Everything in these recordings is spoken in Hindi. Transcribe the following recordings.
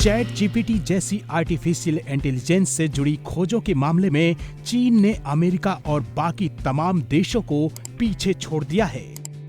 चैट जीपीटी जैसी आर्टिफिशियल इंटेलिजेंस से जुड़ी खोजों के मामले में चीन ने अमेरिका और बाकी तमाम देशों को पीछे छोड़ दिया है।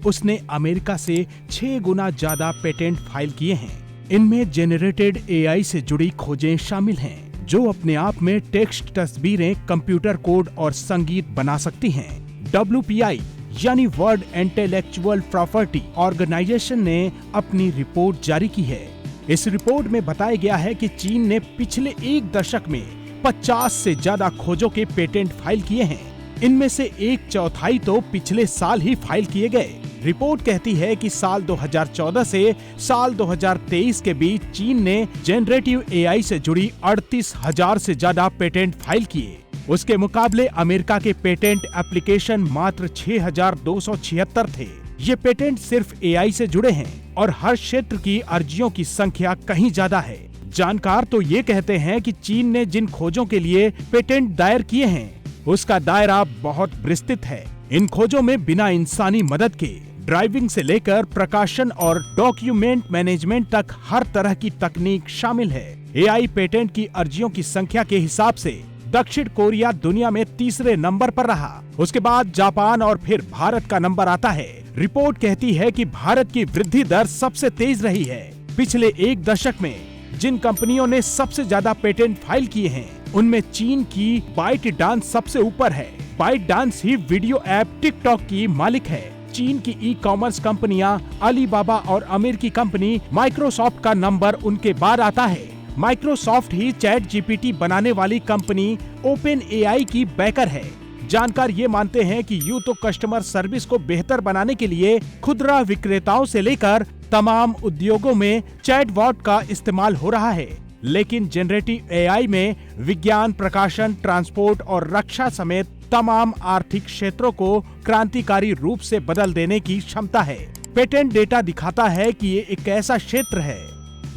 उसने अमेरिका से 6 गुना ज्यादा पेटेंट फाइल किए हैं। इनमें जेनरेटेड एआई से जुड़ी खोजें शामिल हैं, जो अपने आप में टेक्स्ट, तस्वीरें, कंप्यूटर कोड और संगीत बना सकती हैं। WPI यानी वर्ल्ड इंटेलेक्चुअल प्रॉपर्टी ऑर्गेनाइजेशन ने अपनी रिपोर्ट जारी की है। इस रिपोर्ट में बताया गया है कि चीन ने पिछले 1 दशक में 50 से ज्यादा खोजों के पेटेंट फाइल किए हैं। इनमें से 1/4 तो पिछले साल ही फाइल किए गए। रिपोर्ट कहती है कि साल 2014 से साल 2023 के बीच चीन ने जनरेटिव एआई से जुड़ी 38,000 से ज्यादा पेटेंट फाइल किए। उसके मुकाबले अमेरिका के पेटेंट एप्लीकेशन मात्र 6,276 थे। ये पेटेंट सिर्फ एआई से जुड़े हैं और हर क्षेत्र की अर्जियों की संख्या कहीं ज्यादा है। जानकार तो ये कहते हैं कि चीन ने जिन खोजों के लिए पेटेंट दायर किए हैं, उसका दायरा बहुत विस्तृत है। इन खोजों में बिना इंसानी मदद के ड्राइविंग से लेकर प्रकाशन और डॉक्यूमेंट मैनेजमेंट तक हर तरह की तकनीक शामिल है। एआई पेटेंट की अर्जियों की संख्या के हिसाब से दक्षिण कोरिया दुनिया में 3रे नंबर पर रहा। उसके बाद जापान और फिर भारत का नंबर आता है। रिपोर्ट कहती है कि भारत की वृद्धि दर सबसे तेज रही है। पिछले 1 दशक में जिन कंपनियों ने सबसे ज्यादा पेटेंट फाइल किए हैं, उनमें चीन की बाइट डांस सबसे ऊपर है। बाइट डांस ही वीडियो ऐप टिकटॉक की मालिक है। चीन की ई-कॉमर्स कंपनियां अलीबाबा और अमेरिकी कंपनी माइक्रोसॉफ्ट का नंबर उनके बाद आता है। माइक्रोसॉफ्ट ही चैट जीपीटी बनाने वाली कंपनी ओपन एआई की बैकर है। जानकार ये मानते हैं कि यूं तो कस्टमर सर्विस को बेहतर बनाने के लिए खुदरा विक्रेताओं से लेकर तमाम उद्योगों में चैटबॉट का इस्तेमाल हो रहा है, लेकिन जनरेटिव एआई में विज्ञान, प्रकाशन, ट्रांसपोर्ट और रक्षा समेत तमाम आर्थिक क्षेत्रों को क्रांतिकारी रूप से बदल देने की क्षमता है। पेटेंट डेटा दिखाता है कि ये एक ऐसा क्षेत्र है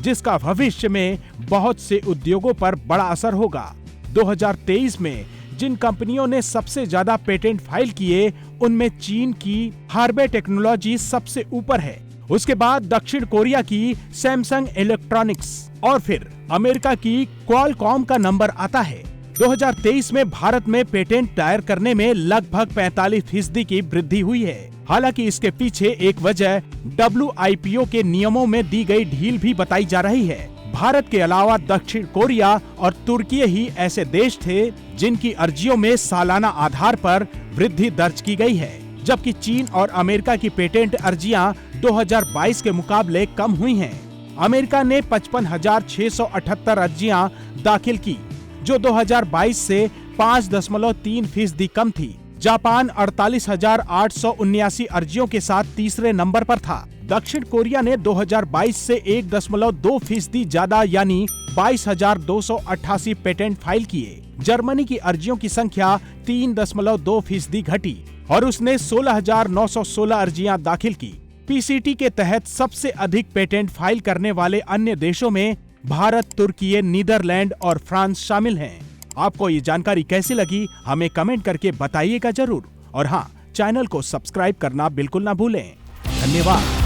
जिसका भविष्य में बहुत से उद्योगों पर बड़ा असर होगा। 2023 में जिन कंपनियों ने सबसे ज्यादा पेटेंट फाइल किए, उनमें चीन की हार्वे टेक्नोलॉजी सबसे ऊपर है। उसके बाद दक्षिण कोरिया की सैमसंग इलेक्ट्रॉनिक्स और फिर अमेरिका की क्वालकॉम का नंबर आता है। 2023 में भारत में पेटेंट दायर करने में लगभग 45% की वृद्धि हुई है। हालांकि इसके पीछे एक वजह WIPO के नियमों में दी गई ढील भी बताई जा रही है। भारत के अलावा दक्षिण कोरिया और तुर्की ही ऐसे देश थे जिनकी अर्जियों में सालाना आधार पर वृद्धि दर्ज की गई है, जबकि चीन और अमेरिका की पेटेंट अर्जियां 2022 के मुकाबले कम हुई हैं। अमेरिका ने 55,678 अर्जियां दाखिल की, जो 2022 से 5.3% कम थी। जापान 48,879 अर्जियों के साथ 3रे नंबर पर था। दक्षिण कोरिया ने 2022 से 1.2% ज्यादा यानी 22,288 पेटेंट फाइल किए। जर्मनी की अर्जियों की संख्या 3.2% घटी और उसने 16,916 अर्जियां दाखिल की। पीसीटी के तहत सबसे अधिक पेटेंट फाइल करने वाले अन्य देशों में भारत, तुर्की, नीदरलैंड और फ्रांस शामिल हैं। आपको ये जानकारी कैसी लगी, हमें कमेंट करके बताइएगा जरूर। और हाँ, चैनल को सब्सक्राइब करना बिल्कुल ना भूलें। धन्यवाद।